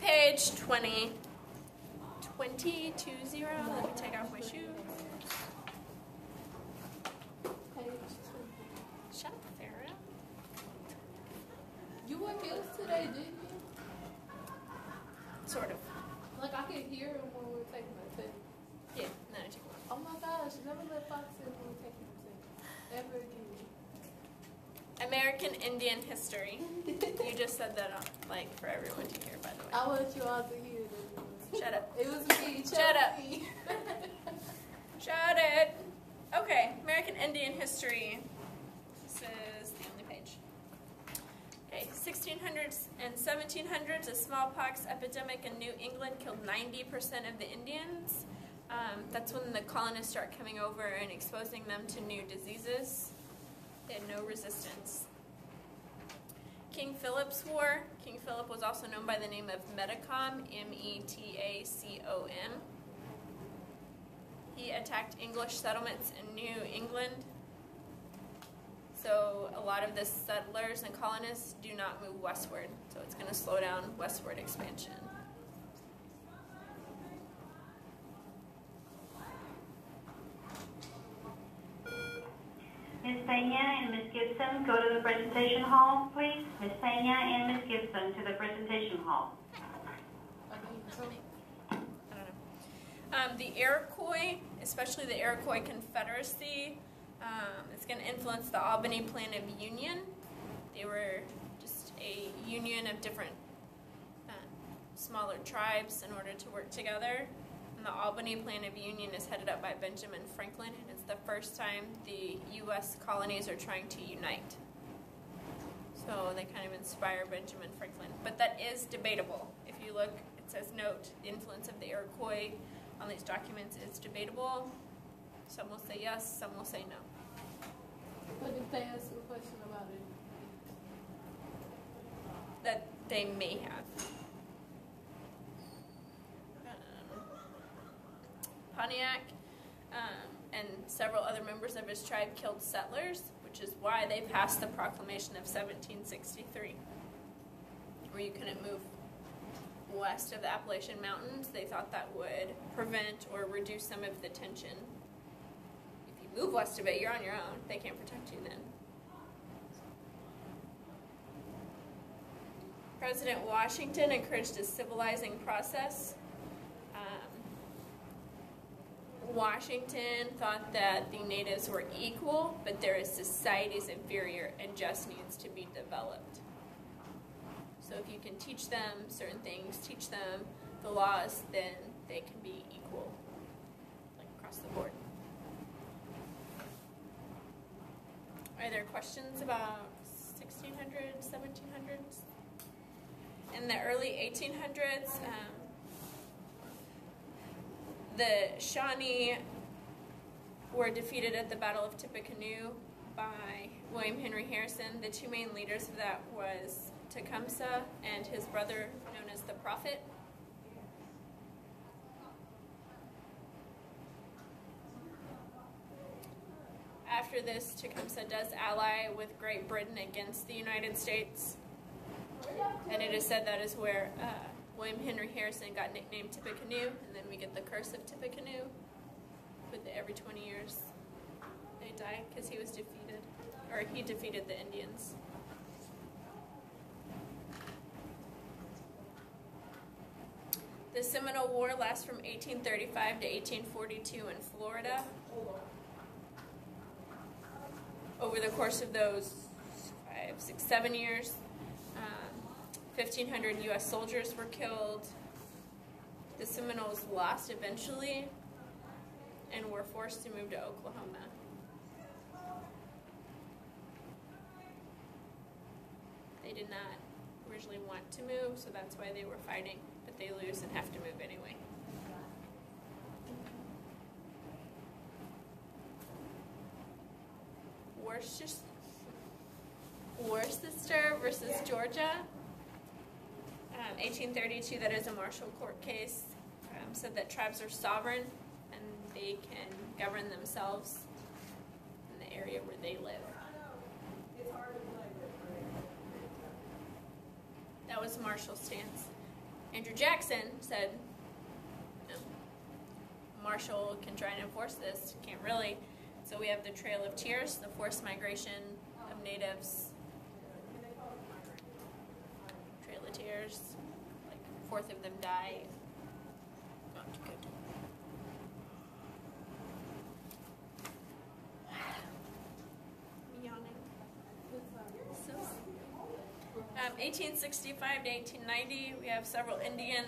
Page 20. 2020. Let me take off my shoes. Shut up, Farrah. You wore heels today, didn't you? Sort of. Like I could hear him when we were taking the test. Yeah, no, I took one. Oh my gosh, never let Fox in when we were taking the test. Ever again. American Indian history. You just said that like for everyone to hear, by the way. I want you all to hear this. Shut up. It was me. Shut up. Me. Shut it. Okay, American Indian history. This is the only page. Okay, 1600s and 1700s, a smallpox epidemic in New England killed 90% of the Indians. That's when the colonists start coming over and exposing them to new diseases. They had no resistance. King Philip's War. King Philip was also known by the name of Metacom, M-E-T-A-C-O-M. He attacked English settlements in New England. So a lot of the settlers and colonists do not move westward. So it's going to slow down westward expansion. Ms. Pena and Ms. Gibson, go to the presentation hall, please. Ms. Pena and Ms. Gibson to the presentation hall. I don't know. The Iroquois, especially the Iroquois Confederacy, is going to influence the Albany Plan of Union. They were just a union of different smaller tribes in order to work together. And the Albany Plan of Union is headed up by Benjamin Franklin, and it's the first time the U.S. colonies are trying to unite. So they kind of inspire Benjamin Franklin. But that is debatable. If you look, it says, note, the influence of the Iroquois on these documents is debatable. Some will say yes, some will say no. But if they ask a question about it? That they may have. Pontiac and several other members of his tribe killed settlers, which is why they passed the Proclamation of 1763, where you couldn't move west of the Appalachian Mountains. They thought that would prevent or reduce some of the tension. If you move west of it, you're on your own. They can't protect you then. President Washington encouraged a civilizing process. Washington thought that the natives were equal, but their society is inferior and just needs to be developed. So if you can teach them certain things, teach them the laws, then they can be equal, like across the board. Are there questions about 1600s, 1700s? In the early 1800s, the Shawnee were defeated at the Battle of Tippecanoe by William Henry Harrison. The two main leaders of that was Tecumseh and his brother, known as the Prophet. After this, Tecumseh does ally with Great Britain against the United States. And it is said that is where William Henry Harrison got nicknamed Tippecanoe, and then we get the curse of Tippecanoe. With every 20 years, they die because he was defeated, or he defeated the Indians. The Seminole War lasts from 1835 to 1842 in Florida. Over the course of those 5, 6, 7 years, 1,500 U.S. soldiers were killed. The Seminoles lost eventually and were forced to move to Oklahoma. They did not originally want to move, so that's why they were fighting, but they lose and have to move anyway. Worcester versus Georgia. 1832, that is a martial court case, said that tribes are sovereign and they can govern themselves in the area where they live. That was Marshall's stance. Andrew Jackson said, you know, Marshall can try and enforce this, can't really. So we have the Trail of Tears, the forced migration of natives. Trail of Tears, like a fourth of them die. Not good. I'm yawning. So, 1865 to 1890, we have several Indian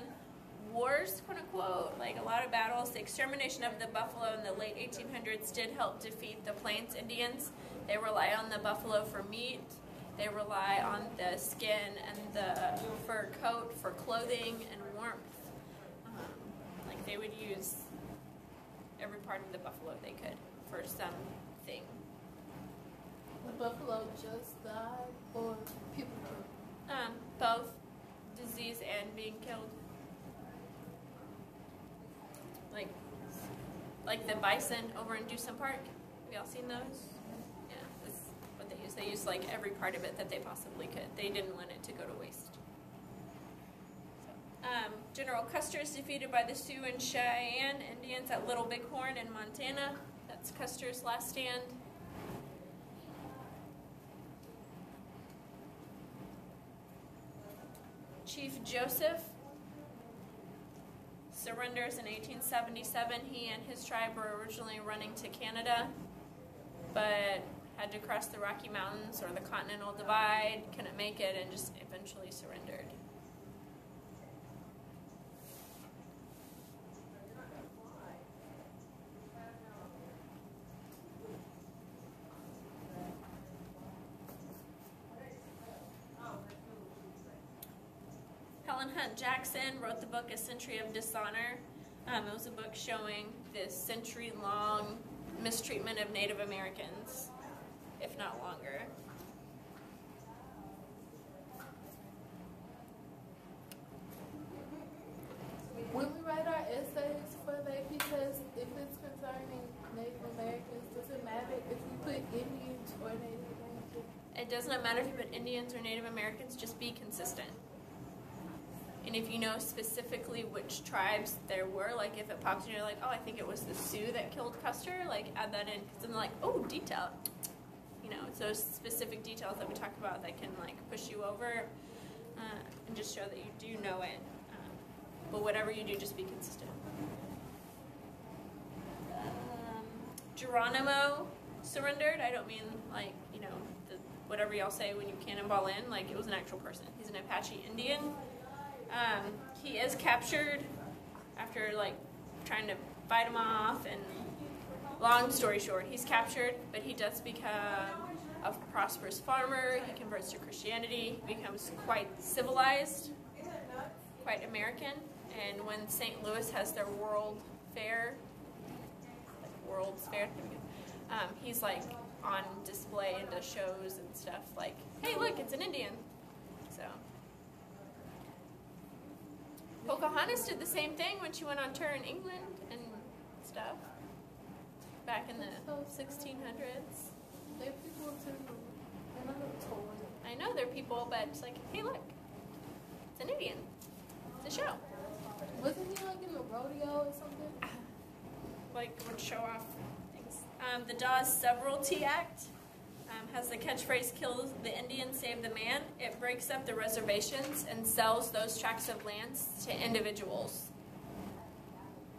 wars, quote unquote, like a lot of battles. The extermination of the buffalo in the late 1800s did help defeat the Plains Indians. They rely on the buffalo for meat. They rely on the skin and the fur coat for clothing and warmth. Like they would use every part of the buffalo they could for something. The buffalo just died or people killed? Both disease and being killed. Like the bison over in Dewson Park. Have y'all seen those? Yeah, that's what they use. They used like every part of it that they possibly could. They didn't want it to go to waste. General Custer is defeated by the Sioux and Cheyenne Indians at Little Bighorn in Montana. That's Custer's last stand. Chief Joseph surrenders in 1877. He and his tribe were originally running to Canada, but had to cross the Rocky Mountains or the Continental Divide, couldn't make it, and just eventually surrendered. Helen Hunt Jackson wrote the book A Century of Dishonor. It was a book showing this century-long mistreatment of Native Americans, if not longer. When we write our essays for the AP test, if it's concerning Native Americans, does it matter if we put Indians or Native Americans? It does not matter if you put Indians or Native Americans, just be consistent. And if you know specifically which tribes there were, like if it pops in, you're like, oh, I think it was the Sioux that killed Custer, like add that in, because then they're like, oh, detail. You know, it's those specific details that we talk about that can like push you over and just show that you do know it. But whatever you do, just be consistent. Geronimo surrendered. I don't mean like, you know, whatever y'all say when you cannonball in, like it was an actual person. He's an Apache Indian. He is captured after like trying to fight him off, and long story short, he's captured, but he does become a prosperous farmer. He converts to Christianity, becomes quite civilized, quite American, and when St. Louis has their World's Fair, he's like on display and does shows and stuff like, hey look, it's an Indian. So Pocahontas did the same thing when she went on tour in England and stuff back in the 1600s. They're people too. They're not a toy. I know they're people, but it's like, hey look, it's an Indian. It's a show. Wasn't he like in a rodeo or something? Like would show off things. The Dawes Severalty Act has the catchphrase, kill the Indian, save the man. It breaks up the reservations and sells those tracts of lands to individuals.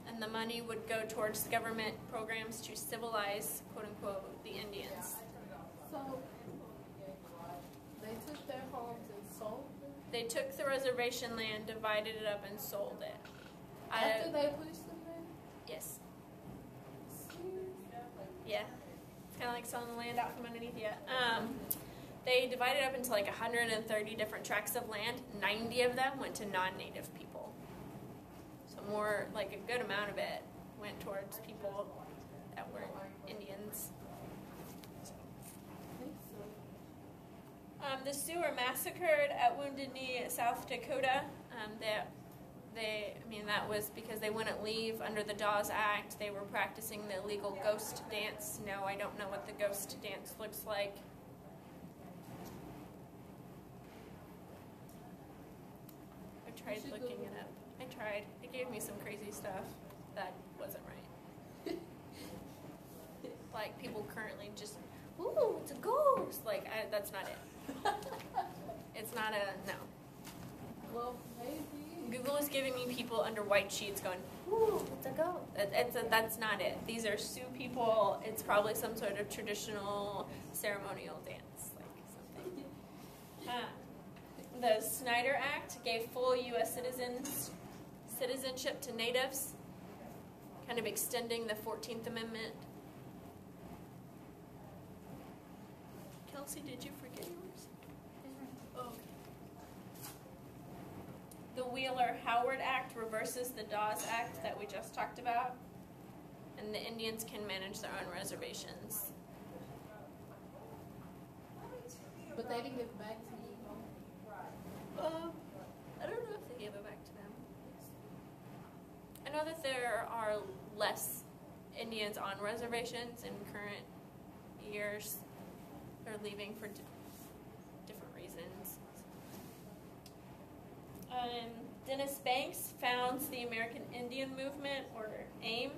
And the money would go towards government programs to civilize, quote unquote, the Indians. So they took their homes and sold them? They took the reservation land, divided it up, and sold it. After they pushed them in? Yes. Yeah. It's kind of like selling the land out from underneath you. They divided up into like 130 different tracts of land. 90 of them went to non-native people. So more, like a good amount of it went towards people that were Indians. The Sioux were massacred at Wounded Knee, South Dakota. That was because they wouldn't leave under the Dawes Act. They were practicing the illegal ghost dance. No, I don't know what the ghost dance looks like. tried should looking Google it up. I tried. It gave me some crazy stuff that wasn't right. Like people currently just, ooh, it's a ghost. Like that's not it. It's not a no. Well, maybe. Google is giving me people under white sheets going, ooh, it's a ghost. That's not it. These are Sioux people. It's probably some sort of traditional ceremonial dance, like something. The Snyder Act gave full U.S. citizenship to natives, kind of extending the 14th Amendment. Kelsey, did you forget yours? Oh, okay. The Wheeler-Howard Act reverses the Dawes Act that we just talked about, and the Indians can manage their own reservations. But they didn't give it back to you. I don't know if they gave it back to them. I know that there are less Indians on reservations in current years. They're leaving for different reasons. Dennis Banks founds the American Indian Movement, or AIM,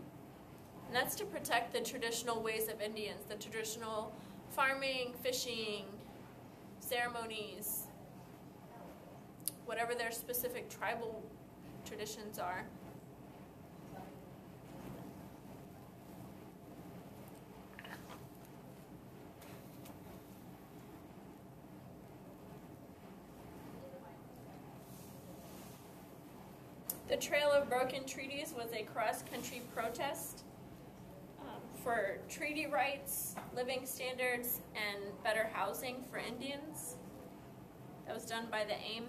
and that's to protect the traditional ways of Indians, the traditional farming, fishing, ceremonies, whatever their specific tribal traditions are. The Trail of Broken Treaties was a cross-country protest for treaty rights, living standards, and better housing for Indians. That was done by the AIM.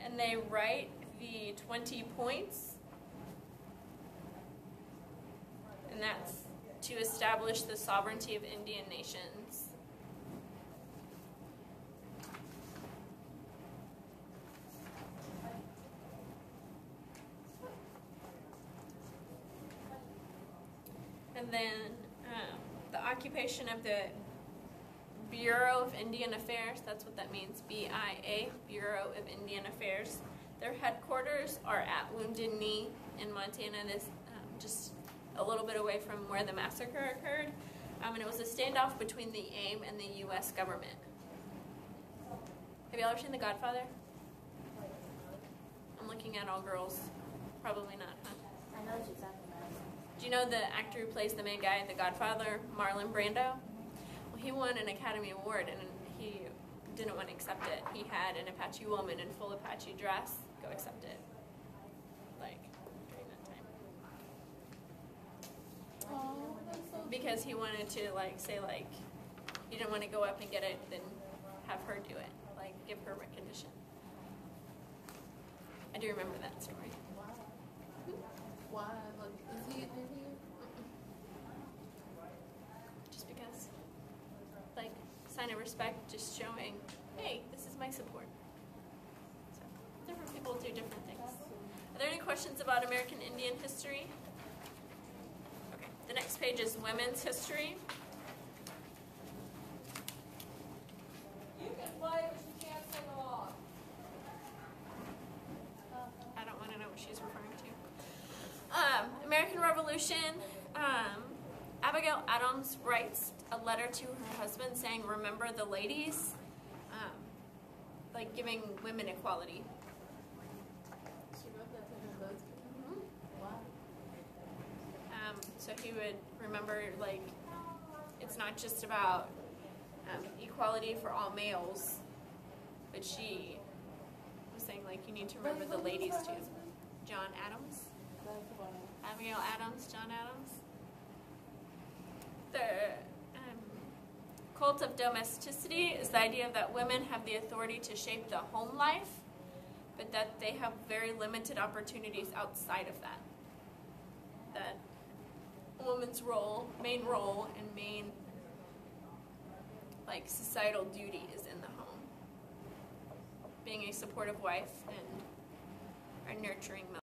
And they write the 20 points, and that's to establish the sovereignty of Indian nations. And then the occupation of the Bureau of Indian Affairs, that's what that means, BIA, Bureau of Indian Affairs. Their headquarters are at Wounded Knee in Montana, this just a little bit away from where the massacre occurred. And it was a standoff between the AIM and the U.S. government. Have you all ever seen The Godfather? I'm looking at all girls. Probably not, huh? I know what you're talking about. Do you know the actor who plays the main guy in The Godfather, Marlon Brando? Well, he won an Academy Award, and he didn't want to accept it. He had an Apache woman in full Apache dress go accept it, like, during that time. Oh, that's so Because he wanted to, like, say, like, he didn't want to go up and get it, then have her do it, like, give her recognition. I do remember that story. Why? Like, is he in here? Just because, like, sign of respect, just showing, hey, this is my support. So, different people do different things. Are there any questions about American Indian history? Okay, the next page is women's history. You can play, but you can't sing along. I don't want to know what she's referring to. American Revolution. Abigail Adams writes a letter to her husband saying, "Remember the ladies," like giving women equality. She wrote that to her husband. Why? So he would remember, like, it's not just about equality for all males, but she was saying, like, you need to remember the ladies too. John Adams. That's why. Abigail Adams, John Adams. The cult of domesticity is the idea that women have the authority to shape the home life, but that they have very limited opportunities outside of that. That a woman's role, main role, and main, like, societal duty is in the home. Being a supportive wife and a nurturing mother.